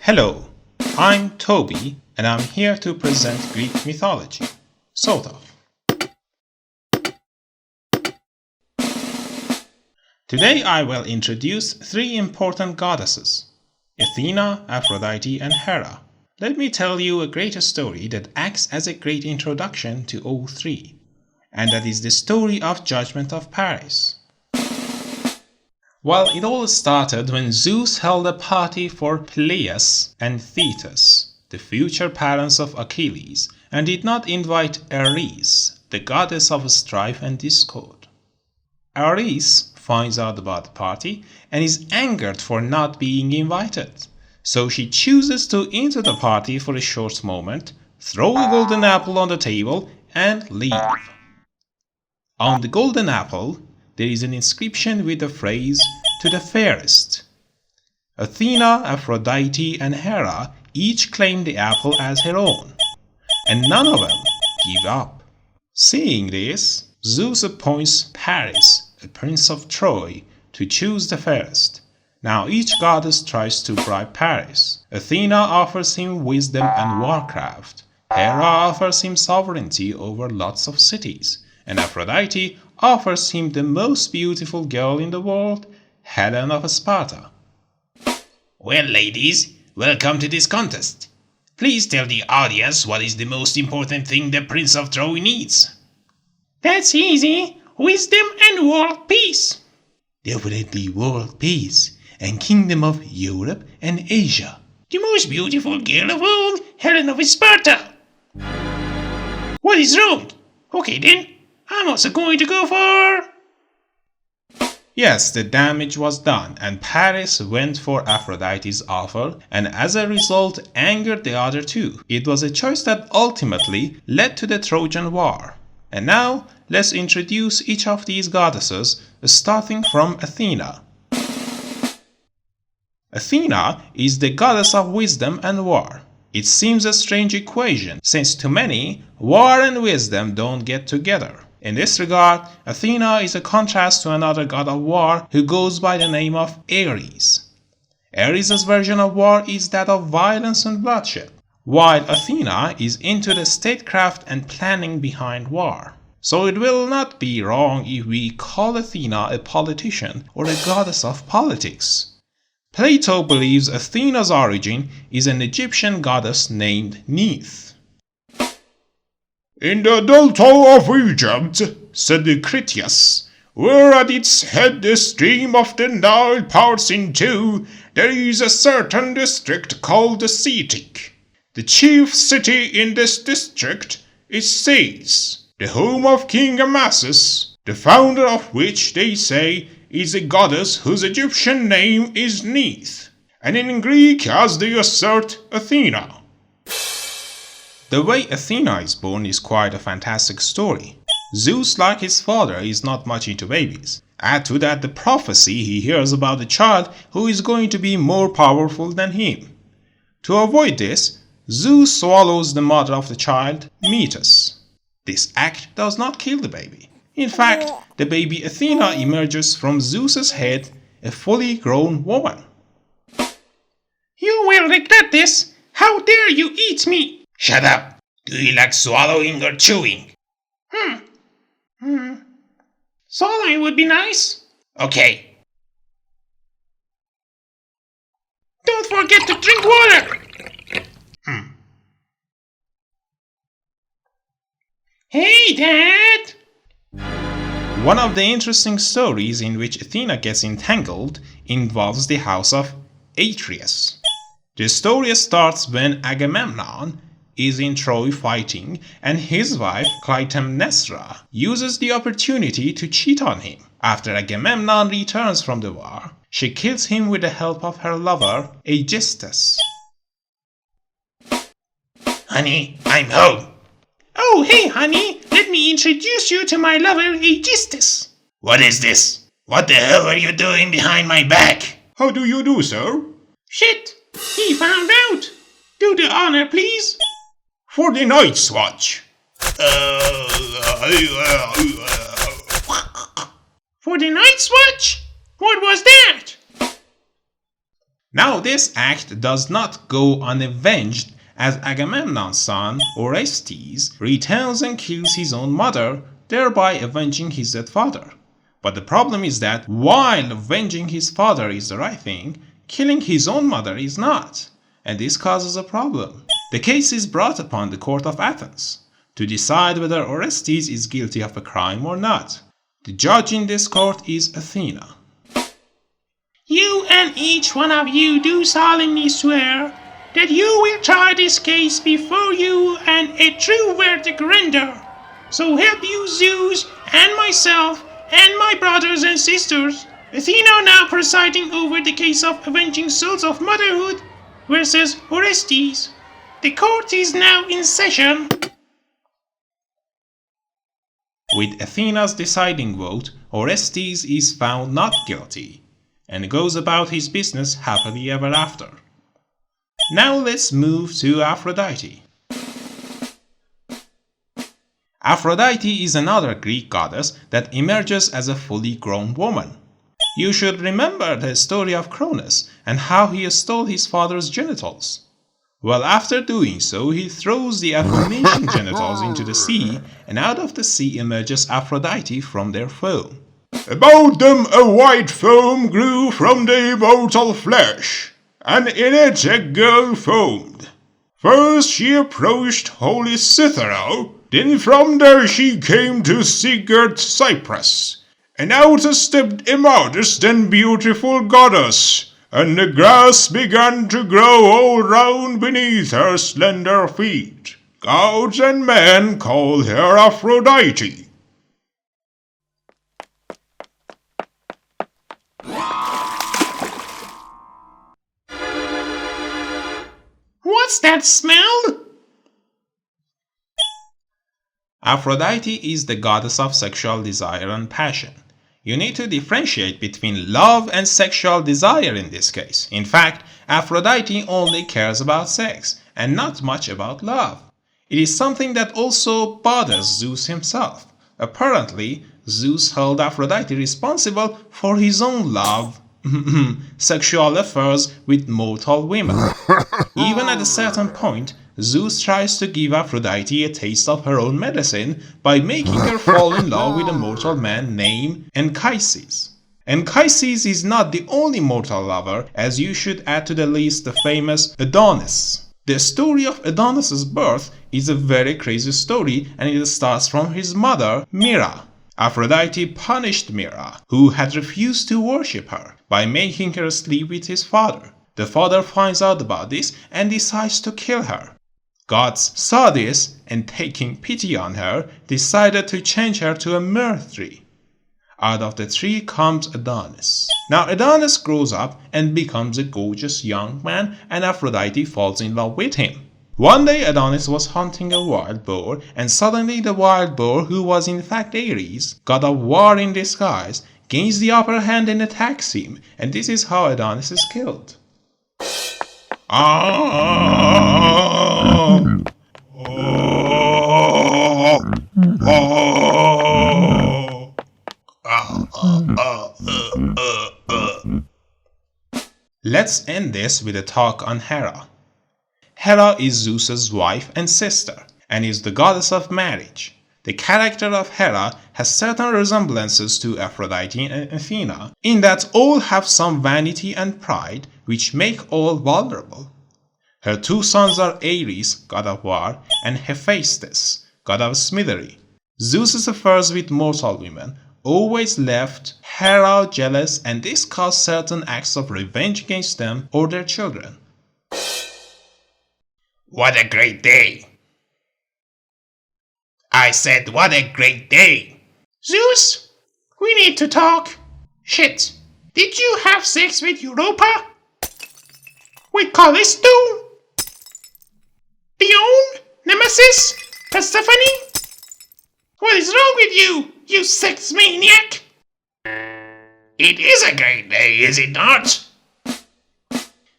Hello, I'm Toby and I'm here to present Greek mythology. Sort of. Today I will introduce three important goddesses: Athena, Aphrodite and Hera. Let me tell you a great story that acts as a great introduction to all three, and that is the story of Judgment of Paris. Well, it all started when Zeus held a party for Peleus and Thetis, the future parents of Achilles, and did not invite Ares, the goddess of strife and discord. Ares finds out about the party and is angered for not being invited, so she chooses to enter the party for a short moment, throw a golden apple on the table, and leave. On the golden apple, there is an inscription with the phrase, "To the fairest." Athena, Aphrodite, and Hera each claim the apple as her own, and none of them give up. Seeing this, Zeus appoints Paris, a prince of Troy, to choose the fairest. Now each goddess tries to bribe Paris. Athena offers him wisdom and warcraft. Hera offers him sovereignty over lots of cities. And Aphrodite offers him the most beautiful girl in the world, Helen of Sparta. Well, ladies, welcome to this contest. Please tell the audience what is the most important thing the Prince of Troy needs. That's easy. Wisdom and world peace. Definitely world peace and kingdom of Europe and Asia. The most beautiful girl of all, Helen of Sparta. What is wrong? Okay then, I'm also going to go for... Yes, the damage was done, and Paris went for Aphrodite's offer, and as a result angered the other two. It was a choice that ultimately led to the Trojan War. And now, let's introduce each of these goddesses, starting from Athena. Athena is the goddess of wisdom and war. It seems a strange equation, since to many, war and wisdom don't get together. In this regard, Athena is a contrast to another god of war who goes by the name of Ares. Ares' version of war is that of violence and bloodshed, while Athena is into the statecraft and planning behind war. So it will not be wrong if we call Athena a politician or a goddess of politics. Plato believes Athena's origin is an Egyptian goddess named Neith. "In the delta of Egypt," said Critias, "where at its head the stream of the Nile parts in two, there is a certain district called the Cetic. The chief city in this district is Sais, the home of King Amasis, the founder of which, they say, is a goddess whose Egyptian name is Neith, and in Greek, as they assert, Athena." The way Athena is born is quite a fantastic story. Zeus, like his father, is not much into babies. Add to that the prophecy he hears about a child who is going to be more powerful than him. To avoid this, Zeus swallows the mother of the child, Metis. This act does not kill the baby. In fact, the baby Athena emerges from Zeus's head, a fully grown woman. You will regret this. How dare you eat me? Shut up. Do you like swallowing or chewing? Swallowing would be nice. Okay. Don't forget to drink water. Hey, Dad! One of the interesting stories in which Athena gets entangled involves the house of Atreus. The story starts when Agamemnon is in Troy fighting, and his wife Clytemnestra uses the opportunity to cheat on him. After Agamemnon returns from the war, she kills him with the help of her lover Aegisthus. Honey, I'm home. Oh, hey, honey, let me introduce you to my lover Aegisthus. What is this? What the hell are you doing behind my back? "How do you do, sir?" Shit, he found out. Do the honor, please. "For the Night's Watch." For the Night's Watch? What was that? Now this act does not go unavenged, as Agamemnon's son, Orestes, returns and kills his own mother, thereby avenging his dead father. But the problem is that while avenging his father is the right thing, killing his own mother is not, and this causes a problem. The case is brought upon the court of Athens to decide whether Orestes is guilty of a crime or not. The judge in this court is Athena. You and each one of you do solemnly swear that you will try this case before you and a true verdict render. So help you Zeus and myself and my brothers and sisters. Athena now presiding over the case of avenging souls of motherhood versus Orestes. The court is now in session. With Athena's deciding vote, Orestes is found not guilty and goes about his business happily ever after. Now let's move to Aphrodite. Aphrodite is another Greek goddess that emerges as a fully grown woman. You should remember the story of Cronus and how he stole his father's genitals. Well, after doing so, he throws the aforementioned genitals into the sea, and out of the sea emerges Aphrodite from their foam. About them a white foam grew from the immortal flesh, and in it a girl foamed. First she approached holy Cythera, then from there she came to Sigurd Cyprus, and out stepped a modest and beautiful goddess, and the grass began to grow all round beneath her slender feet. Gods and men call her Aphrodite. What's that smell? Aphrodite is the goddess of sexual desire and passion. You need to differentiate between love and sexual desire in this case. In fact, Aphrodite only cares about sex and not much about love. It is something that also bothers Zeus himself. Apparently, Zeus held Aphrodite responsible for his own love, sexual affairs with mortal women. Even at a certain point, Zeus tries to give Aphrodite a taste of her own medicine by making her fall in love with a mortal man named Anchises. Anchises is not the only mortal lover, as you should add to the list the famous Adonis. The story of Adonis's birth is a very crazy story, and it starts from his mother, Hera. Aphrodite punished Hera, who had refused to worship her, by making her sleep with his father. The father finds out about this and decides to kill her. Gods saw this and, taking pity on her, decided to change her to a myrrh tree. Out of the tree comes Adonis. Now Adonis grows up and becomes a gorgeous young man, and Aphrodite falls in love with him. One day Adonis was hunting a wild boar, and suddenly the wild boar, who was in fact Ares, god of war in disguise, gains the upper hand and attacks him, and this is how Adonis is killed. Let's end this with a talk on Hera. Hera is Zeus's wife and sister, and is the goddess of marriage. The character of Hera has certain resemblances to Aphrodite and Athena, in that all have some vanity and pride, which make all vulnerable. Her two sons are Ares, god of war, and Hephaestus, god of smithery. Zeus's affairs with mortal women always left Hera jealous, and this caused certain acts of revenge against them or their children. What a great day! I said, what a great day! Zeus, we need to talk. Shit, did you have sex with Europa? With Callisto? Dione? Nemesis? Persephone? What is wrong with you, you sex maniac? It is a great day, is it not?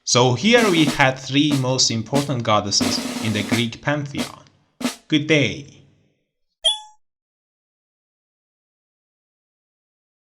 So here we had three most important goddesses in the Greek pantheon. Good day.